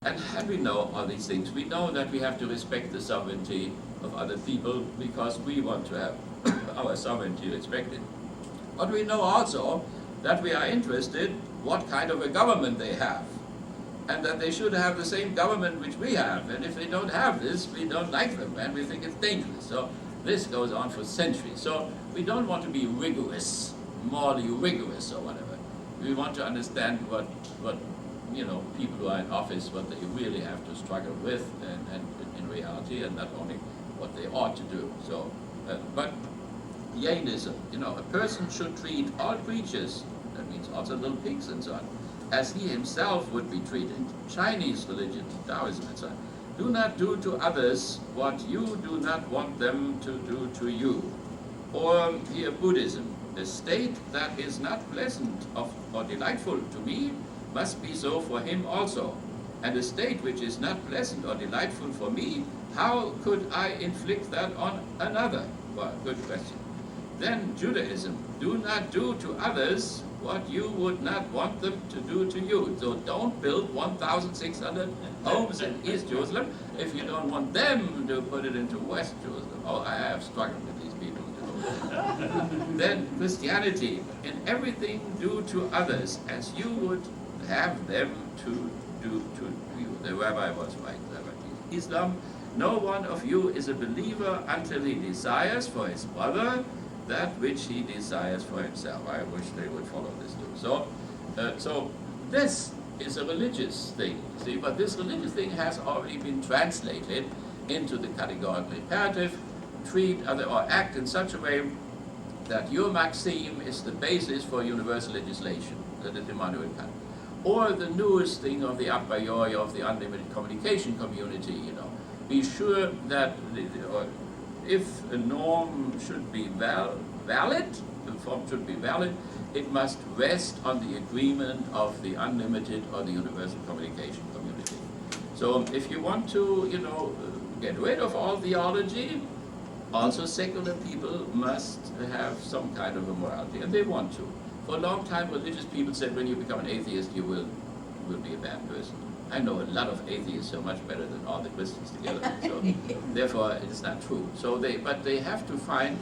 And we know all these things. We know that we have to respect the sovereignty of other people because we want to have our sovereignty respected. But we know also that we are interested what kind of a government they have, and that they should have the same government which we have. And if they don't have this, we don't like them, and we think it's dangerous. So this goes on for centuries. So we don't want to be rigorous, morally rigorous or whatever. We want to understand what people who are in office, what they really have to struggle with, and in reality, and not only what they ought to do. So, but Jainism, a person should treat all creatures, that means also little pigs and so on, as he himself would be treated. Chinese religion, Taoism and so on. Do not do to others what you do not want them to do to you. Or here Buddhism, a state that is not pleasant or delightful to me must be so for him also. And a state which is not pleasant or delightful for me, how could I inflict that on another? Well, good question. Then Judaism, do not do to others what you would not want them to do to you. So don't build 1,600 homes in East Jerusalem if you don't want them to put it into West Jerusalem. Oh, I have struggled with these people. Then Christianity, in everything do to others as you would have them to do to you. The rabbi was right. Islam, no one of you is a believer until he desires for his brother that which he desires for himself. I wish they would follow this too. So this is a religious thing, see, but this religious thing has already been translated into the categorical imperative, treat other or act in such a way that your maxim is the basis for universal legislation, the Immanuel Kant. Or the newest thing of the a priori of the unlimited communication community, be sure that if a norm should be valid, the form should be valid, it must rest on the agreement of the unlimited or the universal communication community. So if you want to, get rid of all theology, also secular people must have some kind of a morality, and they want to. For a long time, religious people said when you become an atheist, you will be a bad person. I know a lot of atheists who are much better than all the Christians together, so therefore it's not true. But they have to find,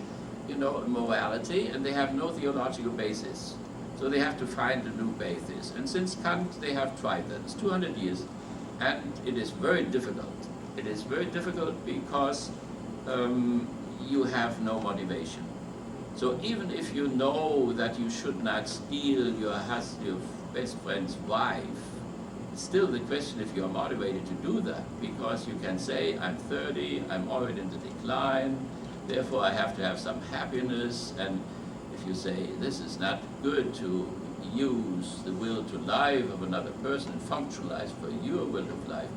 morality, and they have no theological basis. So they have to find a new basis. And since Kant, they have tried that. It's 200 years, and it is very difficult. It is very difficult because you have no motivation. So even if you know that you should not steal your best friend's wife, still the question if you are motivated to do that, because you can say, I'm 30, I'm already in the decline, therefore I have to have some happiness, and if you say this is not good to use the will to life of another person and functionalize for your will of life,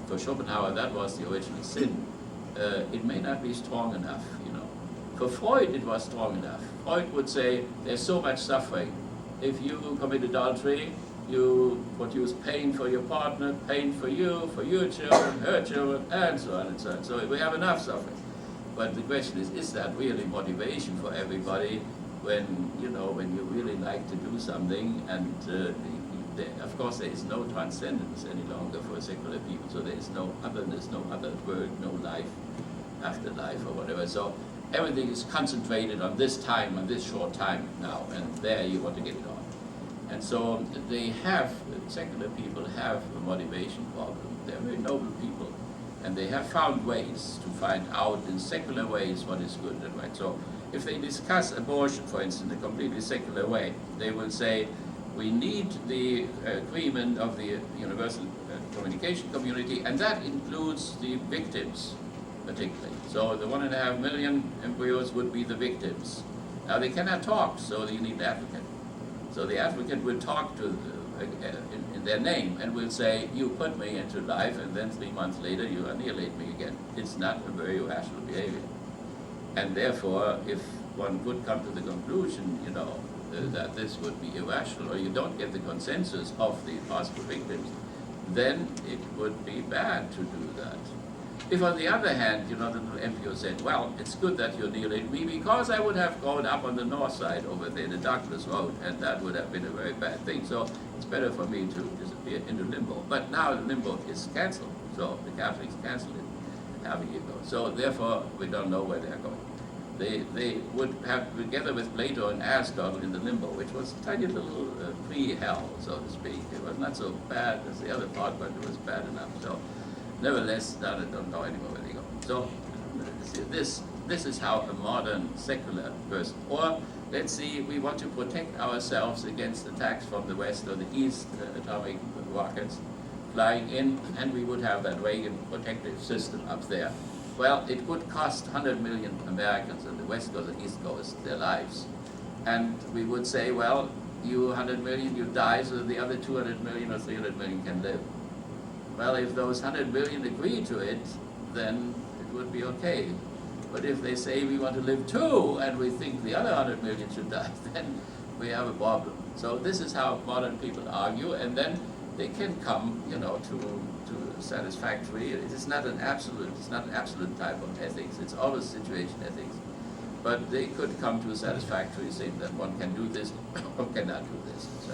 for Schopenhauer that was the original sin, it may not be strong enough, For Freud it was strong enough. Freud would say there's so much suffering. If you commit adultery, you produce pain for your partner, pain for you, for your children, her children, and so on and so on. So we have enough suffering. But the question is that really motivation for everybody when you really like to do something, and of course there is no transcendence any longer for secular people, so there is no otherness, no other world, no life after life or whatever. So everything is concentrated on this time, on this short time now, and there you want to get it on. And so secular people have a motivation problem. They're very noble people, and they have found ways to find out in secular ways what is good and right. So if they discuss abortion, for instance, in a completely secular way, they will say, we need the agreement of the universal communication community, and that includes the victims, particularly. So the 1.5 million embryos would be the victims. Now they cannot talk, so you need an advocate. So the advocate will talk to in their name and will say, you put me into life, and then 3 months later you annihilate me again. It's not a very rational behavior. And therefore, if one would come to the conclusion, that this would be irrational, or you don't get the consensus of the possible victims, then it would be bad to do that. If on the other hand, the little MPO said, well, it's good that you're kneeling me because I would have grown up on the north side over there, the Douglas Road, and that would have been a very bad thing. So it's better for me to disappear into limbo. But now the limbo is cancelled, so the Catholics cancelled it, having it go. So therefore, we don't know where they're going. They would have, together with Plato and Aristotle in the limbo, which was a tiny little pre-hell, so to speak. It was not so bad as the other part, but it was bad enough. So nevertheless, now they don't know anymore where they go. So this is how a modern secular person, or let's see, we want to protect ourselves against attacks from the west or the east, atomic rockets flying in, and we would have that Reagan protective system up there. Well, it would cost 100 million Americans on the west coast and east coast their lives. And we would say, well, you 100 million, you die, so the other 200 million or 300 million can live. Well, if those 100 million agree to it, then it would be okay. But if they say we want to live too, and we think the other 100 million should die, then we have a problem. So this is how modern people argue, and then they can come, to satisfactory. It is not an absolute. It's not an absolute type of ethics. It's always situation ethics. But they could come to a satisfactory thing that one can do this or cannot do this. So,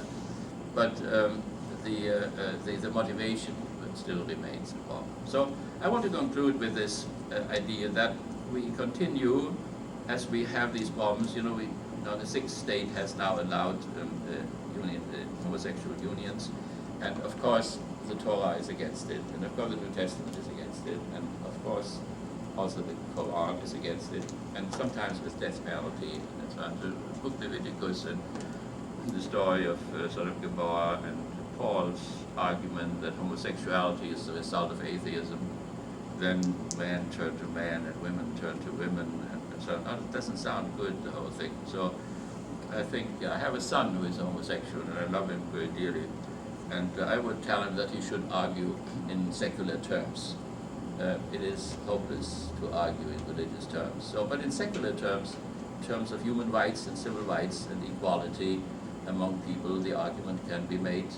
but the motivation still remains important. So I want to conclude with this idea that we continue as we have these problems. The sixth state has now allowed homosexual unions, and of course the Torah is against it, and of course the New Testament is against it, and of course also the Quran is against it, and sometimes with death penalty. And so on. The book Leviticus and the story of Gomorrah and Paul's argument that homosexuality is the result of atheism, then man turn to man and women turn to women, and so on. It doesn't sound good, the whole thing. So I think I have a son who is homosexual, and I love him very dearly. And I would tell him that he should argue in secular terms. It is hopeless to argue in religious terms. So, but in secular terms, in terms of human rights and civil rights and equality among people, the argument can be made.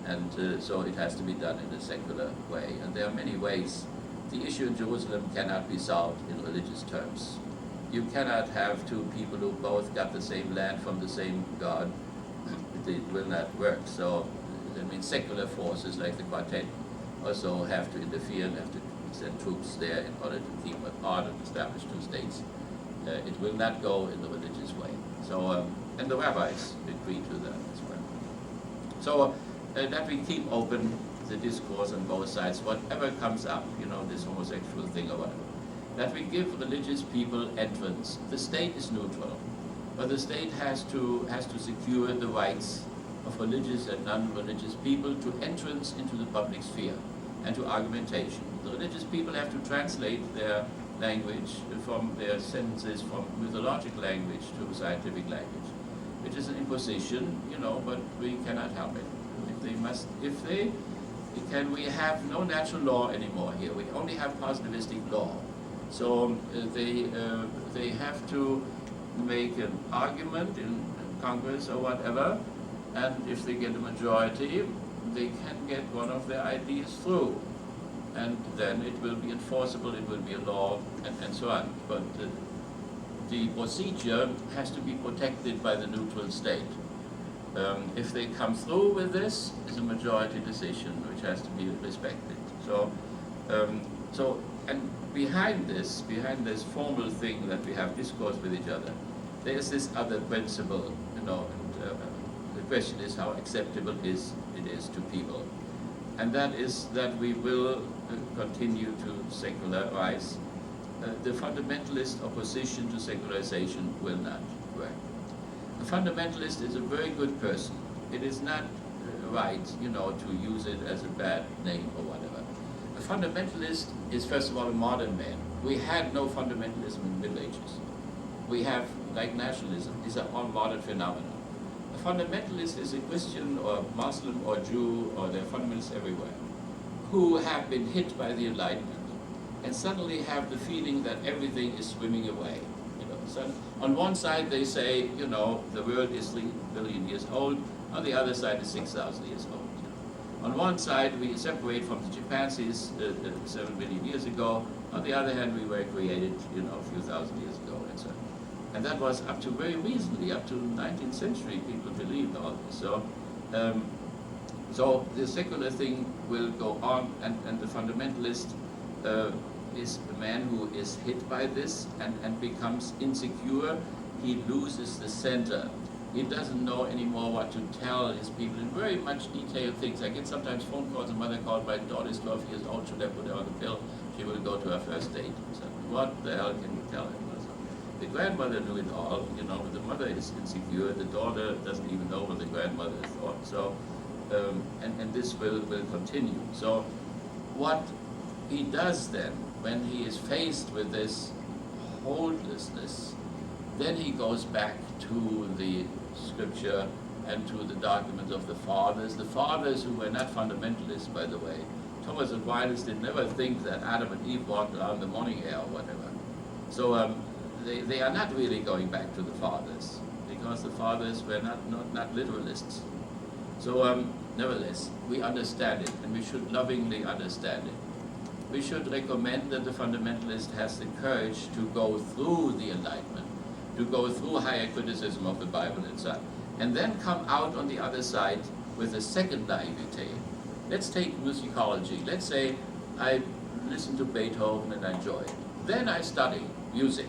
And so it has to be done in a secular way. And there are many ways. The issue in Jerusalem cannot be solved in religious terms. You cannot have two people who both got the same land from the same God. It will not work. So, secular forces like the Quartet also have to interfere and have to send troops there in order to keep apart and establish two states. It will not go in the religious way. So, and the rabbis agree to that as well. So, that we keep open the discourse on both sides, whatever comes up, this homosexual thing or whatever. That we give religious people entrance. The state is neutral, but the state has to secure the rights of religious and non-religious people to entrance into the public sphere and to argumentation. The religious people have to translate their language from their sentences from mythological language to scientific language, which is an imposition, but we cannot help it. We have no natural law anymore here. We only have positivistic law. So they have to make an argument in Congress or whatever, and if they get a majority, they can get one of their ideas through. And then it will be enforceable, it will be a law, and so on. But the procedure has to be protected by the neutral state. If they come through with this, it's a majority decision which has to be respected. So, and behind this formal thing that we have discourse with each other, there is this other principle, and the question is how acceptable it is to people. And that is that we will continue to secularize. The fundamentalist opposition to secularization will not work. A fundamentalist is a very good person. It is not right, to use it as a bad name or whatever. A fundamentalist is, first of all, a modern man. We had no fundamentalism in the Middle Ages. We have, like nationalism, these are all modern phenomena. A fundamentalist is a Christian or Muslim or Jew, or there are fundamentalists everywhere, who have been hit by the Enlightenment and suddenly have the feeling that everything is swimming away. So on one side they say, the world is 3 billion years old. On the other side is 6,000 years old. On one side, we separate from the chimpanzees 7 billion years ago. On the other hand, we were created, a few thousand years ago, and so. And that was up to very recently, up to the 19th century, people believed all this. So the secular thing will go on, and the fundamentalist is a man who is hit by this and becomes insecure. He loses the center. He doesn't know anymore what to tell his people in very much detailed things. I get sometimes phone calls. A mother called, my daughter is 12 years old, should I put her on the pill? She will go to her first date. So what the hell can you tell her? The grandmother knew it all, but the mother is insecure. The daughter doesn't even know what the grandmother thought. So, and this will continue. So what he does then, when he is faced with this hopelessness, then he goes back to the scripture and to the documents of the fathers who were not fundamentalists, by the way. Thomas Aquinas did never think that Adam and Eve walked around the morning air or whatever. So they are not really going back to the fathers, because the fathers were not literalists. So nevertheless, we understand it, and we should lovingly understand it. We should recommend that the fundamentalist has the courage to go through the Enlightenment, to go through higher criticism of the Bible and so on, and then come out on the other side with a second naivete. Let's take musicology. Let's say I listen to Beethoven and I enjoy it. Then I study music,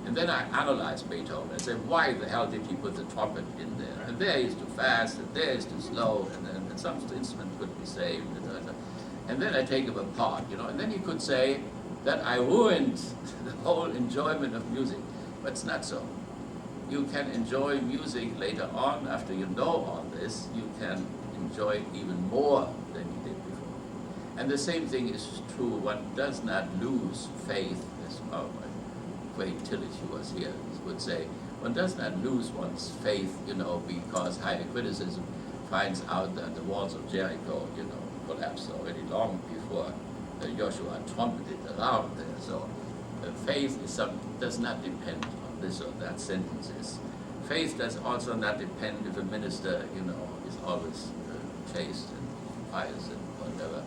and then I analyze Beethoven and say, why the hell did he put the trumpet in there? And there he's too fast, and there he's too slow, and some instrument could be saved. And then I take him apart, and then you could say that I ruined the whole enjoyment of music. But it's not so. You can enjoy music later on after you know all this. You can enjoy even more than you did before. And the same thing is true. One does not lose faith, as my great Tillich, who was here, would say. One does not lose one's faith, because higher criticism finds out that the walls of Jericho, collapsed already long before Joshua trumpeted around there. So faith does not depend on this or that sentences. Faith does also not depend if a minister, is always chaste and pious and whatever.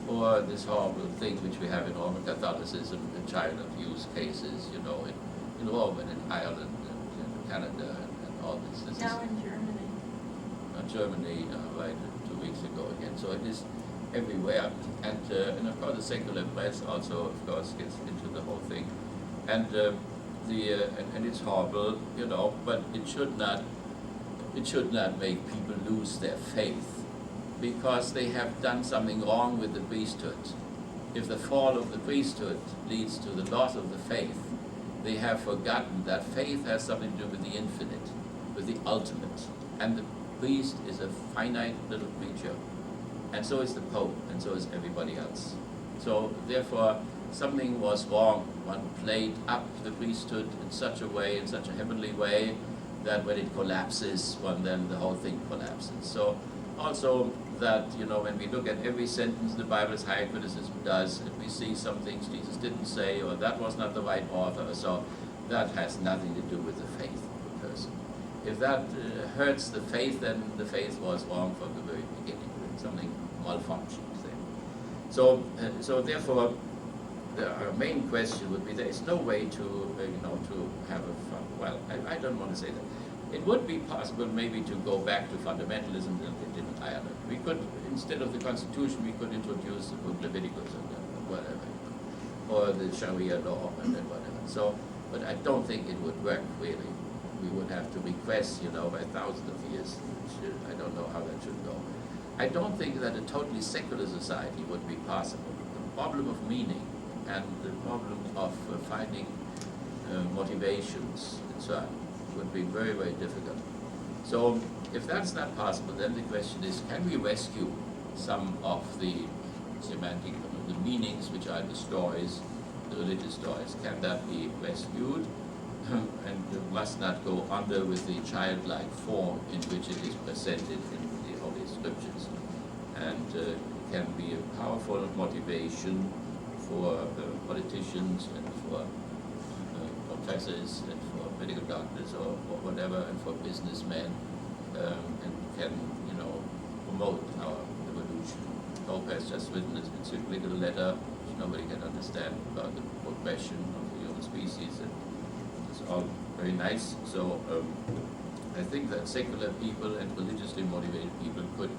Or this horrible thing which we have in Roman Catholicism, the child abuse cases, in Rome and in Ireland and in Canada and all this. Now in Germany. Germany, right, 2 weeks ago again. So it is everywhere. And of course the secular press also, of course, gets into the whole thing. And and it's horrible, but it should not make people lose their faith, because they have done something wrong with the priesthood. If the fall of the priesthood leads to the loss of the faith, they have forgotten that faith has something to do with the infinite, with the ultimate. And the priest is a finite little creature, and so is the Pope, and so is everybody else. So therefore, something was wrong. One played up the priesthood in such a way, in such a heavenly way, that when it collapses, then the whole thing collapses. So also that, when we look at every sentence the Bible's higher criticism does, and we see some things Jesus didn't say, or that was not the right author, so that has nothing to do with the faith of the person. If that hurts the faith, then the faith was wrong from the very beginning. Something malfunctioned there. So therefore, our main question would be: there is no way to have a fun. Well, I don't want to say that. It would be possible maybe to go back to fundamentalism that they did in Ireland. We could, instead of the Constitution, we could introduce the book Leviticus and whatever, or the Sharia law and then whatever. So, but I don't think it would work really. We would have to request, by thousands of years. I don't know how that should go. I don't think that a totally secular society would be possible. The problem of meaning and the problem of finding motivations and so on would be very, very difficult. So if that's not possible, then the question is, can we rescue some of the semantic, the meanings which are the stories, the religious stories? Can that be rescued? And must not go under with the childlike form in which it is presented in the Holy Scriptures, and can be a powerful motivation for politicians and for professors and for medical doctors or whatever, and for businessmen, and can promote our evolution. Pope has just written an encyclical letter which nobody can understand about the progression of the human species, and it's all very nice. So I think that secular people and religiously motivated people could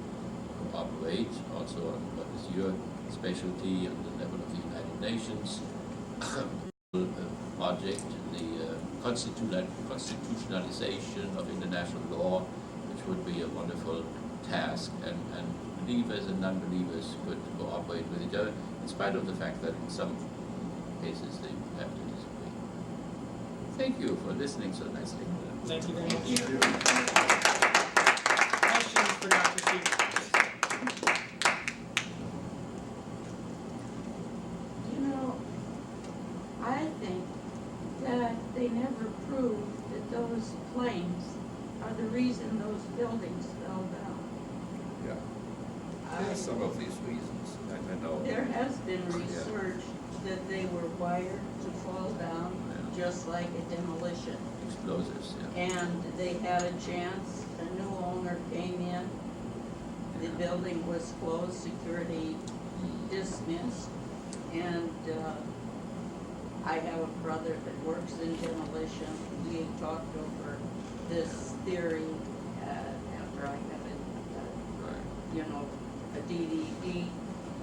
cooperate also on what is your specialty on the level of the United Nations project, the constitutionalization of international law, which would be a wonderful task, and believers and non-believers could cooperate with each other, in spite of the fact that in some cases they have to disagree. Thank you for listening so nicely. Thank you very much. Questions for Dr. Siebert? You know, I think that they never proved that those planes are the reason those buildings fell down. Yeah. There are some of these reasons, I know. There has been research that they were wired to fall down, just like a demolition. Explosives, yeah. And they had a chance, a new owner came in, the building was closed, security dismissed, and I have a brother that works in demolition. We talked over this theory after I got it, you know, a DDD.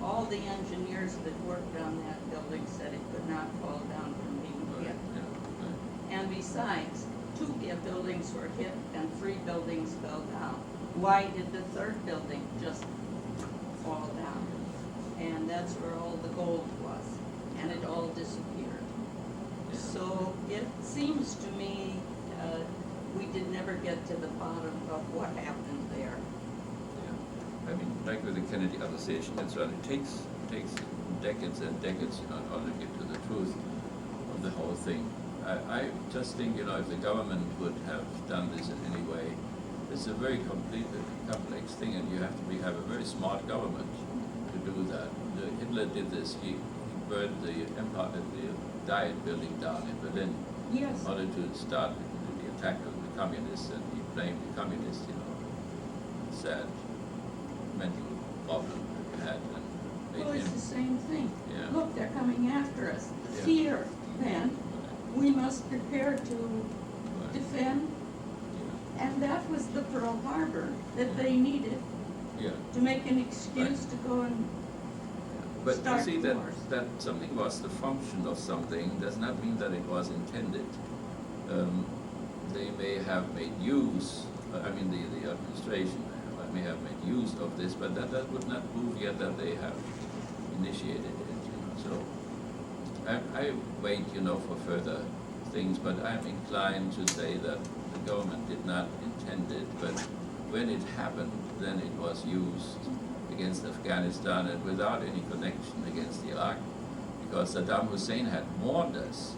All the engineers that worked on that building said it could not fall down from being hit. And besides, 2 buildings were hit and 3 buildings fell down. Why did the 3rd building just fall down? And that's where all the gold was, and it all disappeared. So it seems to me we did never get to the bottom of what happened there. I mean, like with the Kennedy assassination and so on, it takes decades and decades, in order to get to the truth of the whole thing. I just think, if the government would have done this in any way, it's a very complex thing, and you have to have a very smart government to do that. Hitler did this. He burned the Empire, the Diet building down in Berlin, Yes. in order to start the attack of the communists, and he blamed the communists, sad mental problem that we had, and made Well, it's him. the same thing. Yeah. Look, they're coming after us. Yeah. Fear, then. We must prepare to defend, and that was the Pearl Harbor that they needed Yeah. to make an excuse to go and But you start see wars. that something was the function of something does not mean that it was intended. They may have made use, the administration may have made use of this, but that would not prove yet that they have initiated it. So I wait, for further things, but I'm inclined to say that the government did not intend it, but when it happened, then it was used against Afghanistan and without any connection against Iraq, because Saddam Hussein had warned us,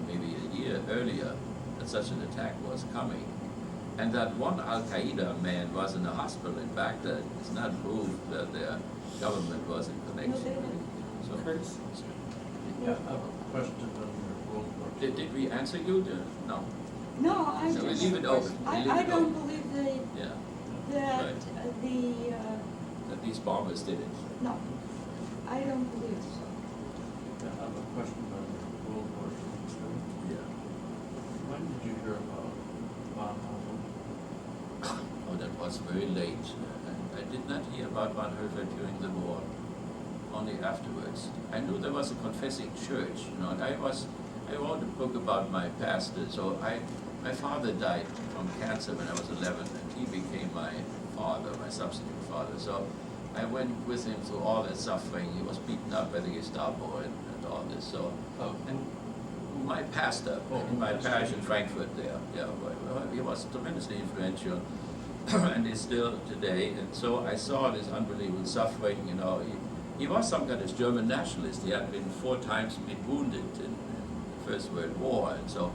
maybe a year earlier, that such an attack was coming. And that one Al-Qaeda man was in a hospital in Baghdad is not proof that their government was in connection with it. So, Curtis? Yeah, I have a question on your World War II. did we answer you? No. No, I So we just, leave it open. We leave I it don't open. believe Yeah, that Right. That these bombers did it. no, I don't believe so. Yeah, I have a question on your World War II. Yeah. When did you hear about Bonhoeffer? Oh, that was very late. I did not hear about Bonhoeffer during the war, only afterwards. I knew there was a confessing church, and I wrote a book about my pastor. So my father died from cancer when I was 11, and he became my father, my substitute father. So I went with him through all that suffering. He was beaten up by the Gestapo and all this. So, and my pastor in my parish in Frankfurt there, he was tremendously influential, and is still today. And so I saw this unbelievable suffering. He was some kind of German nationalist. He had been 4 times wounded in the First World War, and so.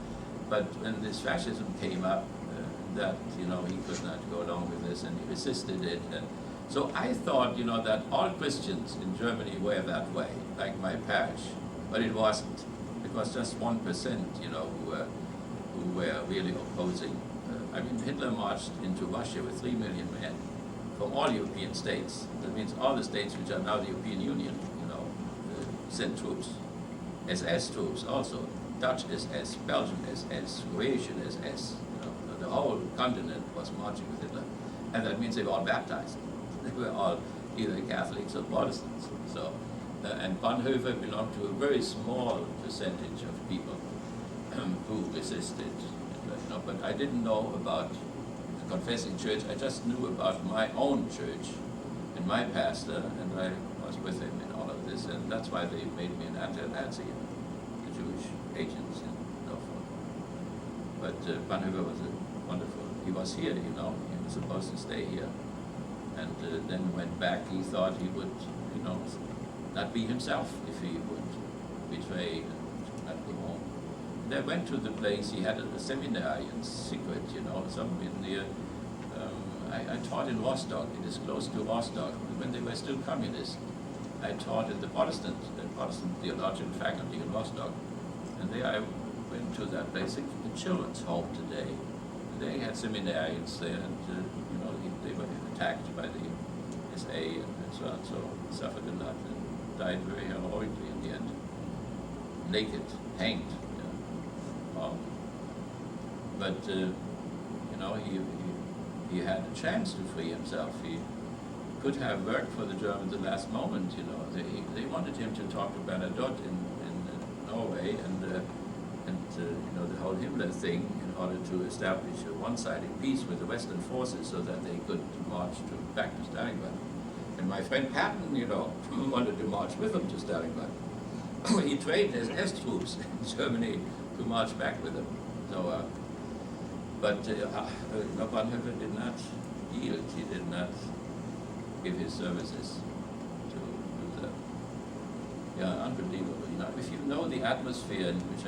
But when this fascism came up, that he could not go along with this, and he resisted it. And so I thought, that all Christians in Germany were that way, like my parish, but it wasn't. It was just 1%, who were really opposing. Hitler marched into Russia with 3 million men from all European states. That means all the states which are now the European Union, sent troops, SS troops also, Dutch SS, Belgian SS, Croatian SS, the whole continent was marching with Hitler. And that means they were all baptized. They were all either Catholics or Protestants. So, and Bonhoeffer belonged to a very small percentage of people who resisted Hitler. But I didn't know about the confessing church. I just knew about my own church and my pastor, and I was with him in all of this. And that's why they made me an anti-Nazi, the Jewish agents in Norfolk. But Bonhoeffer was wonderful. He was here, he was supposed to stay here. And then went back. He thought he would, not be himself if he would betray and not go home. And I went to the place. He had a seminary in secret, somewhere near. I taught in Rostock. It is close to Rostock. When they were still communists, I taught at the Protestant theological faculty in Rostock. And there I went to that place, the children's home today. They had seminarians there, and they were attacked by the SA and so on. So suffered a lot and died very heroically in the end, naked, hanged. But he had a chance to free himself. He could have worked for the Germans at the last moment. They wanted him to talk to Bernadotte in Norway and the whole Himmler thing in order to establish a one-sided peace with the Western forces so that they could march back to Stalingrad. And my friend Patton, wanted to march with him to Stalingrad. He trained SS troops in Germany to march back with him. So, but Bonhoeffer did not yield. He did not give his services to the. Yeah, unbelievable. If you know the atmosphere in which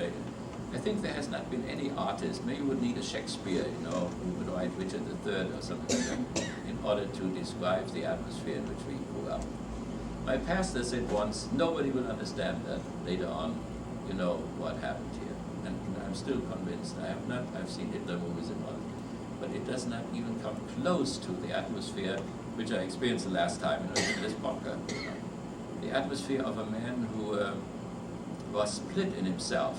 I think there has not been any artist, maybe you would need a Shakespeare, who would write Richard III or something like that, in order to describe the atmosphere in which we grew up. My pastor said once, nobody will understand that later on, what happened here. And I'm still convinced. I've seen Hitler movies and all, but it does not even come close to the atmosphere which I experienced the last time in this bunker. The atmosphere of a man who was split in himself.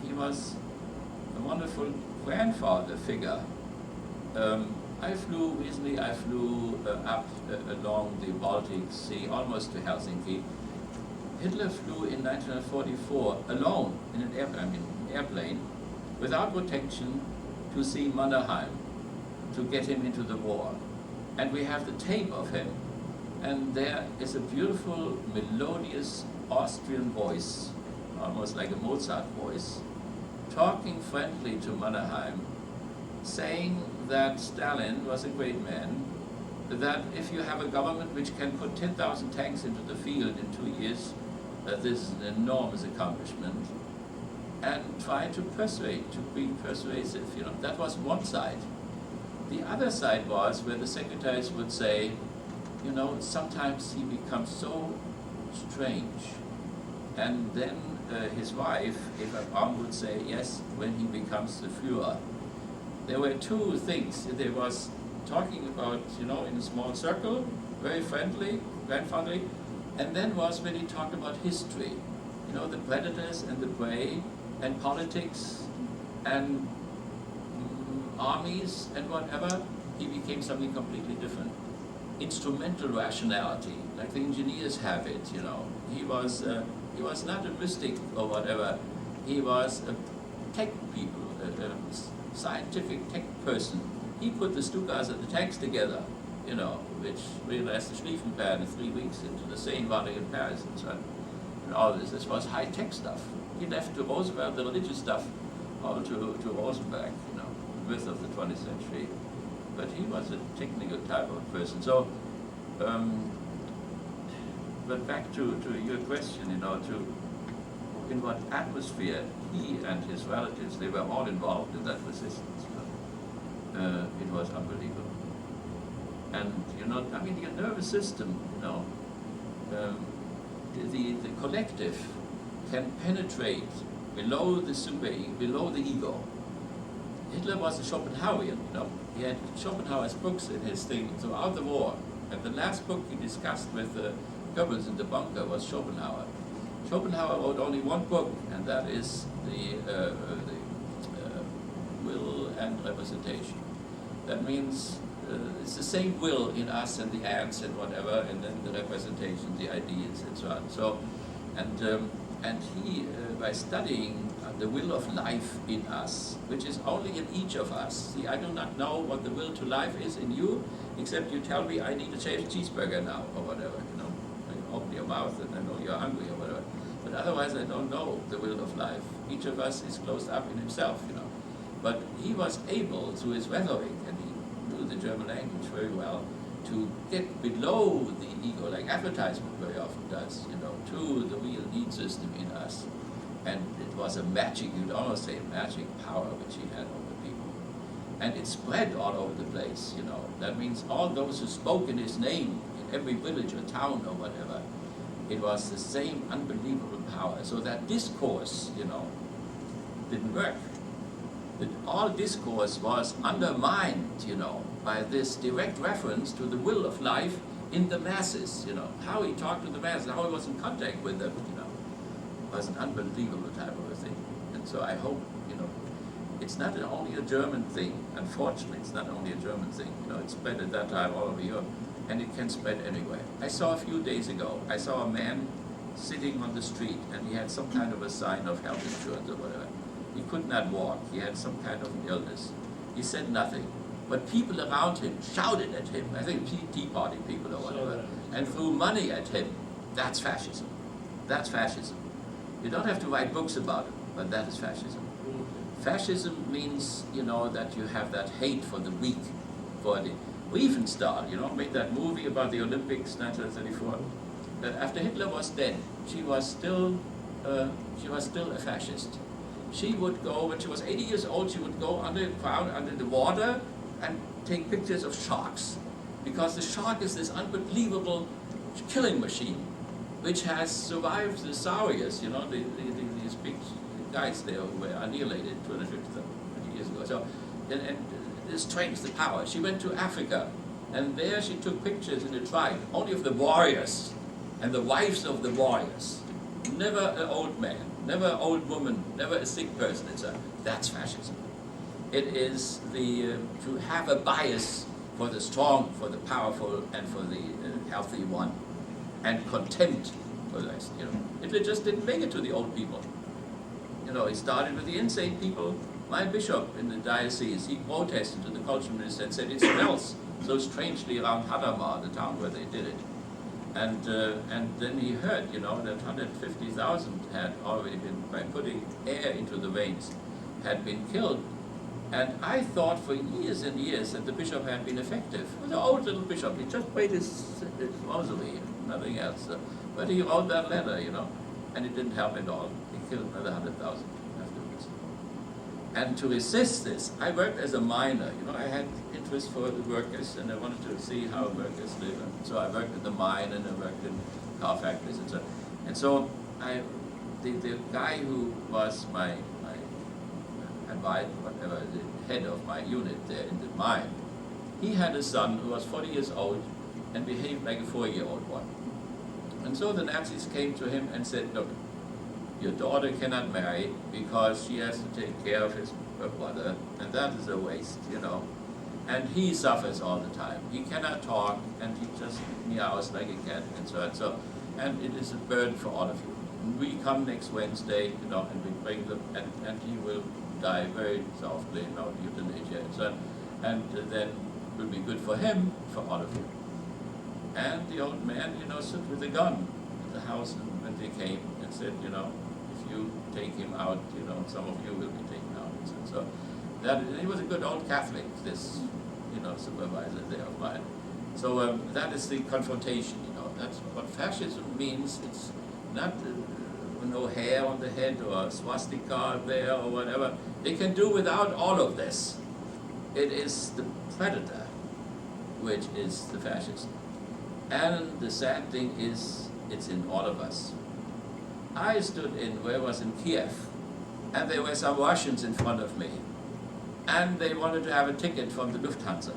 He was a wonderful grandfather figure. I flew up along the Baltic Sea, almost to Helsinki. Hitler flew in 1944 alone in an airplane, without protection, to see Mannerheim, to get him into the war. And we have the tape of him. And there is a beautiful, melodious Austrian voice, almost like a Mozart voice, talking friendly to Mannerheim, saying that Stalin was a great man, that if you have a government which can put 10,000 tanks into the field in 2 years, that this is an enormous accomplishment, and try to persuade, to be persuasive. That was one side. The other side was where the secretaries would say, sometimes he becomes so strange. And then his wife, Eva Braun, would say, yes, when he becomes the Führer. There were two things. There was talking about, in a small circle, very friendly, grandfatherly, and then was when he talked about history, the predators and the prey, and politics, and armies, and whatever. He became something completely different. Instrumental rationality, like the engineers have it, He was not a mystic or whatever. He was a tech people, a scientific tech person. He put the Stukas and the tanks together, which realized the Schlieffenpad in 3 weeks into the Seine running in Paris and so on. And all this. This was high-tech stuff. He left to Roosevelt the religious stuff, all to Rosenberg, the myth of the 20th century. But he was a technical type of person. So, but back to your question, in what atmosphere he and his relatives, they were all involved in that resistance. It was unbelievable. And, the nervous system, the collective can penetrate below the ego. Hitler was a Schopenhauerian, He had Schopenhauer's books in his thing throughout the war. And the last book he discussed with Goebbels in the bunker was Schopenhauer. Schopenhauer wrote only one book, and that is the will and representation. That means it's the same will in us and the ants and whatever, and then the representation, the ideas, and so on. So, and he, by studying the will of life in us, which is only in each of us. See, I do not know what the will to life is in you, except you tell me I need a cheeseburger now, or whatever, you know. You open your mouth and I know you're hungry or whatever. But otherwise I don't know the will of life. Each of us is closed up in himself, you know. But he was able, through his rhetoric, and he knew the German language very well, to get below the ego, like advertisement very often does, you know, to the real need system in us. And it was a magic, you'd almost say a magic power which he had over people. And it spread all over the place, you know. That means all those who spoke in his name, in every village or town or whatever, it was the same unbelievable power. So that discourse, you know, didn't work. That all discourse was undermined, you know, by this direct reference to the will of life in the masses, you know. How he talked to the masses, how he was in contact with them, you know, was an unbelievable type of a thing. And so I hope, you know, it's not only a German thing. Unfortunately, it's not only a German thing. You know, it spread at that time all over Europe, and it can spread anywhere. I saw a few days ago, I saw a man sitting on the street, and he had some kind of a sign of health insurance or whatever. He could not walk. He had some kind of an illness. He said nothing. But people around him shouted at him, I think Tea Party people or whatever, and threw money at him. That's fascism. That's fascism. You don't have to write books about it, but that is fascism. Fascism means, you know, that you have that hate for the weak, for the Riefenstahl, you know, made that movie about the Olympics, 1934. That after Hitler was dead, she was still a fascist. She would go, when she was 80 years old, she would go under the water and take pictures of sharks. Because the shark is this unbelievable killing machine, which has survived the saurians, you know, these big guys there who were annihilated 250 years ago. So, and the strength, the power. She went to Africa, and there she took pictures in the tribe, only of the warriors and the wives of the warriors. Never an old man, never an old woman, never a sick person. That's fascism. It is to have a bias for the strong, for the powerful, and for the healthy one, and contempt for the rest. You know, Hitler just didn't make it to the old people. You know, he started with the insane people. My bishop in the diocese, he protested to the culture minister and said it smells so strangely around Hadamar, the town where they did it. And then he heard, you know, that 150,000 had already been, by putting air into the veins, had been killed. And I thought for years and years that the bishop had been effective. He was an old little bishop. He just prayed his rosary, nothing else. But he wrote that letter, you know, and it didn't help at all. He killed another 100,000 afterwards. And to resist this, I worked as a miner. You know, I had interest for the workers, and I wanted to see how workers live. And so I worked at the mine, and I worked in car factories, and so. And so the guy who was my advisor, whatever, the head of my unit there in the mine, he had a son who was 40 years old and behaved like a 4-year-old one. And so the Nazis came to him and said, look, your daughter cannot marry because she has to take care of her brother, and that is a waste, you know. And he suffers all the time. He cannot talk, and he just meows like a cat, and so on. So, and it is a burden for all of you. And we come next Wednesday, you know, and we bring them, and he will die very softly, you know, euthanasia, and so on. And then it will be good for him, for all of you. And the old man, you know, stood with a gun at the house, and when they came and said, you know, if you take him out, you know, some of you will be taken out. And so that, he was a good old Catholic, this, you know, supervisor there of mine. So that is the confrontation, you know. That's what fascism means. It's not no hair on the head or a swastika there or whatever. They can do without all of this. It is the predator which is the fascist. And the sad thing is, it's in all of us. I stood where I was in Kiev, and there were some Russians in front of me, and they wanted to have a ticket from the Lufthansa.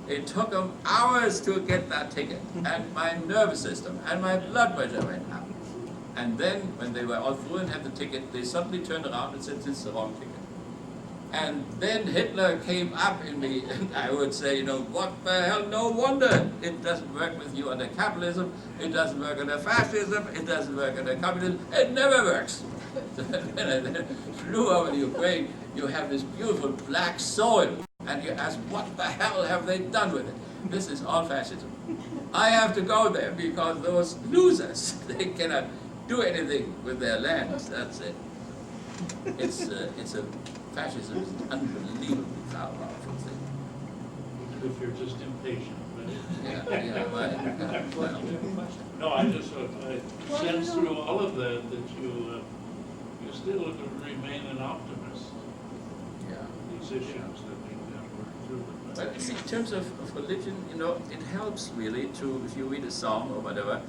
It took them hours to get that ticket, and my nervous system and my blood pressure went up. And then, when they were all through and had the ticket, they suddenly turned around and said, "This is the wrong ticket." And then Hitler came up in me, and I would say, you know, what the hell, no wonder it doesn't work with you under capitalism, it doesn't work under fascism, it doesn't work under communism, it never works. When I then flew over the Ukraine, you have this beautiful black soil, and you ask, what the hell have they done with it? This is all fascism. I have to go there because those losers, they cannot do anything with their lands, that's it. It's a fascism is an unbelievably powerful thing. If you're just impatient, but. Yeah, right. Well, No, I just, I sense through all of that you still remain an optimist. yeah. These issues that we can work through. But you see, in terms of religion, you know, it helps really to, if you read a psalm or whatever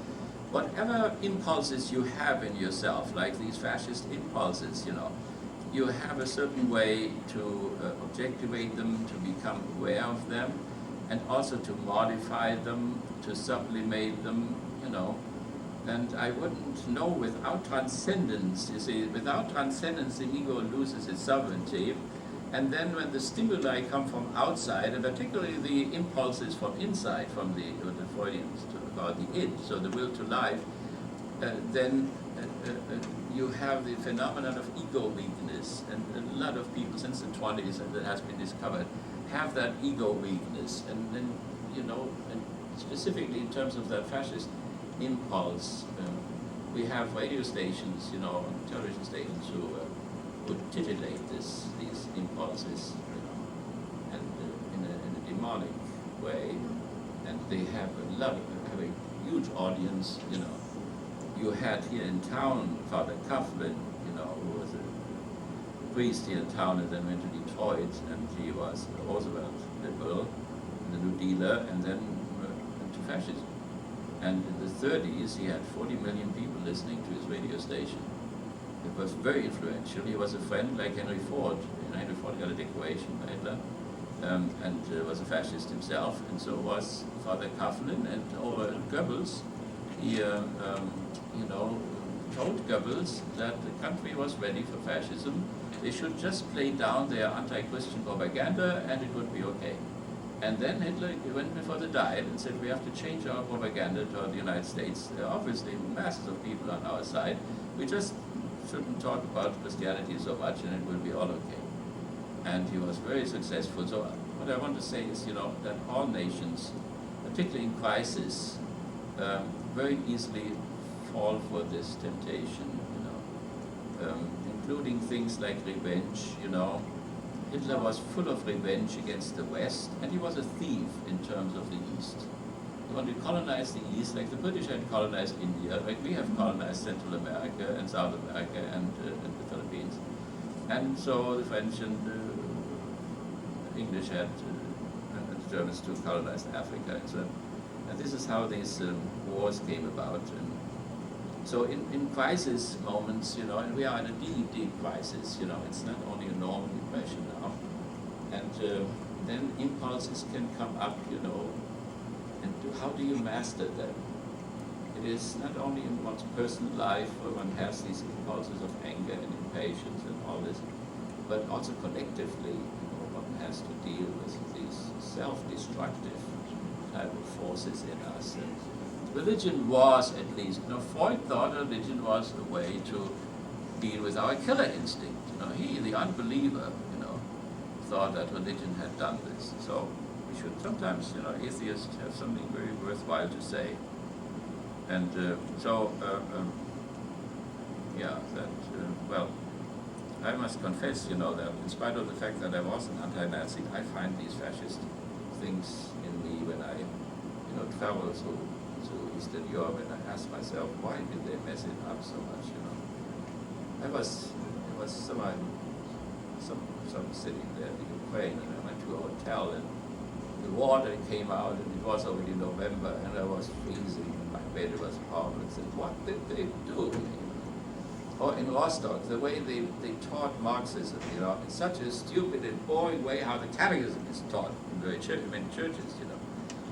impulses you have in yourself, like these fascist impulses, you know, you have a certain way to objectivate them, to become aware of them, and also to modify them, to sublimate them, you know. And I wouldn't know without transcendence, you see, without transcendence the ego loses its sovereignty. And then when the stimuli come from outside, and particularly the impulses from inside, from the Freudians about the id, so the will to life, then you have the phenomenon of ego weakness, and a lot of people since the 20s, and that has been discovered, have that ego weakness, and then, you know, and specifically in terms of that fascist impulse, we have radio stations, you know, television stations who would titillate these impulses, you know, and in a demonic way, and they have a huge audience, you know. You had here in town Father Coughlin, you know, who was a priest here in town and then went to Detroit, and he was a Roosevelt liberal, the New Dealer, and then went to fascism. And in the 30s, he had 40 million people listening to his radio station. It was very influential. He was a friend like Henry Ford. Henry Ford got a decoration by Hitler, and was a fascist himself, and so was Father Coughlin. And over Goebbels, he, you know, told Goebbels that the country was ready for fascism. They should just play down their anti-Christian propaganda, and it would be okay. And then Hitler went before the diet and said, we have to change our propaganda toward the United States. There are obviously masses of people on our side. We just shouldn't talk about Christianity so much, and it will be all okay. And he was very successful. So what I want to say is, you know, that all nations, particularly in crisis, very easily fall for this temptation, you know, including things like revenge, you know. Hitler was full of revenge against the West, and he was a thief in terms of the East. He wanted to colonize the East, like the British had colonized India, like we have colonized Central America and South America and the Philippines. And so the French and the English had, and the Germans too, colonized Africa and so on. And this is how these wars came about. And so in crisis moments, you know, and we are in a deep, deep crisis, you know, it's not only a normal depression now. And then impulses can come up, you know, and how do you master them? It is not only in one's personal life where one has these impulses of anger and impatience and all this, but also collectively, you know, one has to deal with these self-destructive type of forces in us. And religion was, at least, you know, Freud thought religion was a way to deal with our killer instinct. You know, he, the unbeliever, you know, thought that religion had done this. So we should sometimes, you know, atheists have something very worthwhile to say. And yeah, that, well, I must confess, you know, that in spite of the fact that I was an anti-Nazi, I find these fascist things in me when I, you know, travel through Eastern Europe, and I ask myself, why did they mess it up so much, you know? It was some sitting there in Ukraine, and I went to a hotel, and the water came out, and it was already November, and I was freezing, and my bed was horrible. I said, what did they do? or in Rostock, the way they taught Marxism, you know, in such a stupid and boring way how the catechism is taught in very many churches, you know.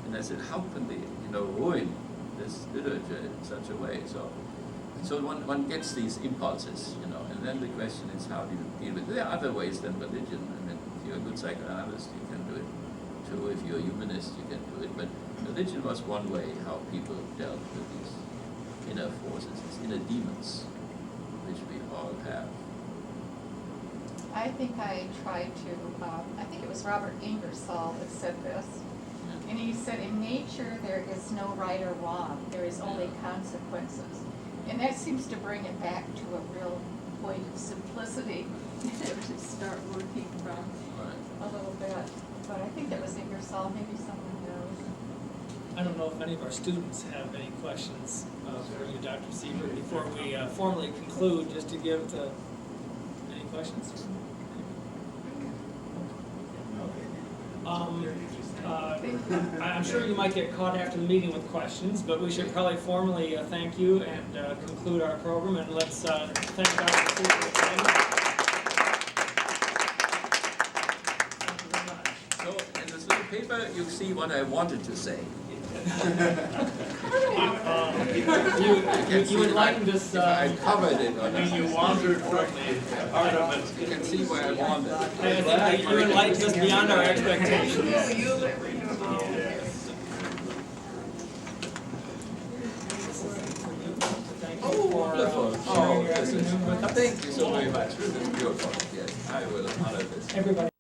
And I said, how can they, you know, ruin this literature in such a way? So one gets these impulses, you know, and then the question is, how do you deal with it? There are other ways than religion. I mean, if you're a good psychoanalyst, you can do it too. If you're a humanist, you can do it. But religion was one way how people dealt with these inner forces, these inner demons, which we all have. I think I tried to, I think it was Robert Ingersoll that said this. Yeah. And he said, in nature, there is no right or wrong. There is only consequences. And that seems to bring it back to a real point of simplicity to start working from Right. a little bit. But I think that was Ingersoll, maybe someone knows. I don't know if any of our students have any questions for you, Dr. Siebert, before we formally conclude, just to give to, any questions? I'm sure you might get caught after the meeting with questions, but we should probably formally thank you and conclude our program, and let's thank Dr. Siebert again. Thank you very much. So in this little paper, you see what I wanted to say. You enlightened us. I covered it on And you wandered from the part of it. You can see where I wanted. I think you enlightened us beyond our expectations. Wonderful. Oh, this is, thank you so very much. This is beautiful. Yes, I will honor this. Everybody.